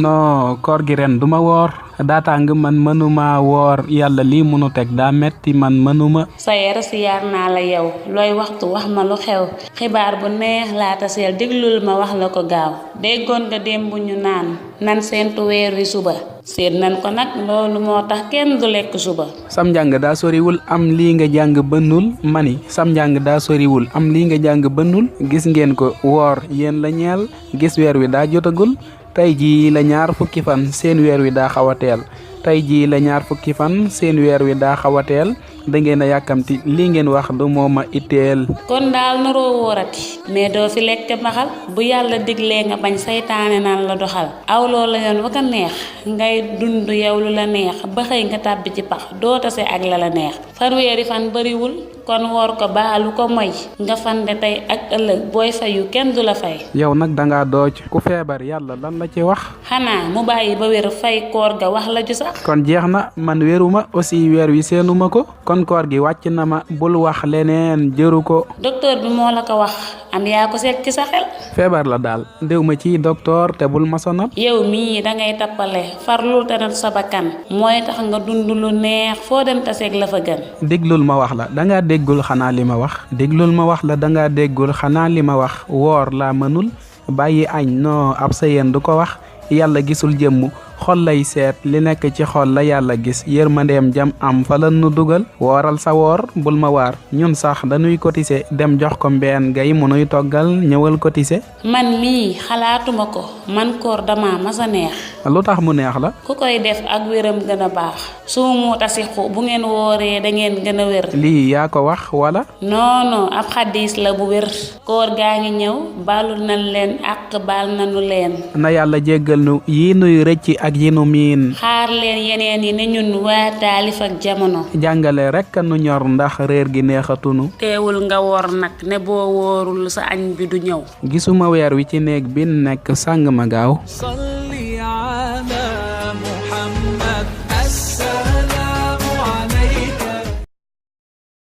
non koor gi ren duma woor daa tàng man mënuma woor yàlla lii munu teg daa metti man mënuma. sa yar si yaar naa la yow looy waxtu wax ma lu xew xibaar bu neex laata seel déglul ma wax la ko gaaw déggoon nga démb ñu naan nan seentu weer wi suba seet nan ko nag loolu moo tax kenn du lekk suba. sam njàng daa soriwul am lii nga jàng bënnul mani sam njàng daa soriwul am lii nga jàng bënnul gis ngeen ko woor yéen la ñeel gis weer wi daa jotagul tey jii la ñaar fukki fan seen weer wi daa xaw a teel tey jii la ñaar fukki fan seen weer wi daa xaw a teel da ngeen a yàkkamti lii ngeen wax du mooma itteel. kon daal naroo wóorati mais doo fi lekk maxal bu yàlla diglee nga bañ saytaane naan la doxal aw loola yoon wa ka neex ngay dund yow lu la neex ba xëy nga tàbbi ci pax doo tase ak la la neex fanweeri fan bariwul kon woor ko baalu ko moy nga fande tey ak ëllëg booy fayu kenn du la fay. yow nag dangaa dooj ku feebar yàlla lan la ci wax. xanaa mu bàyyi ba wér fay koor ga wax la ju sax. kon jeex na man wéruma aussi weer wi seenuma ko kon koor gi wàcc na ma bul wax leneen jëru ko. docteur bi moo la ko wax am yaa ko seet ci sa xel. feebar la daal déw ma ci docteur te bul ma sonal. yow mii dangay tappale farlul te nat sa bakkan mooy tax nga dund lu neex foo dem taseeg la fa gën. déglul ma wax la dangaa déggul xanaa li ma wax déglul ma wax la dangaa déggul xanaa li ma wax woor laa mënul bàyyi añ non ab sa yéen du ko wax yàlla gisul jëmm xol lay seet li nekk ci xol la yàlla gis yërmandeem jam am fa la nu dugal wooral sa woor bul ma waar ñun sax dañuy cotiser dem jox ko mbeen gay mu nuy toggal ñëwal cotiser. man mii xalaatuma ko man koor dama masa neex. lu tax mu neex la. ku koy def ak wéram gën a baax suumu tasixu bu ngeen wooree da ngeen gën a wér. lii yaa ko wax wala. non ab xaddiis la bu wér koor gaa ngi ñëw baalul nañ leen ak baal nañu leen. na yàlla jéggal nu yii nuy rëcc ak yi nu miin. xaar leen yeneen yi ne ñun waa taalif ak jamono. jàngale rekk nu ñor ndax réer gi neexatunu. teewul nga woor nag ne boo wóorul sa añ bi du ñëw. gisuma weer wi ci néeg bi nekk sàng ma gaaw.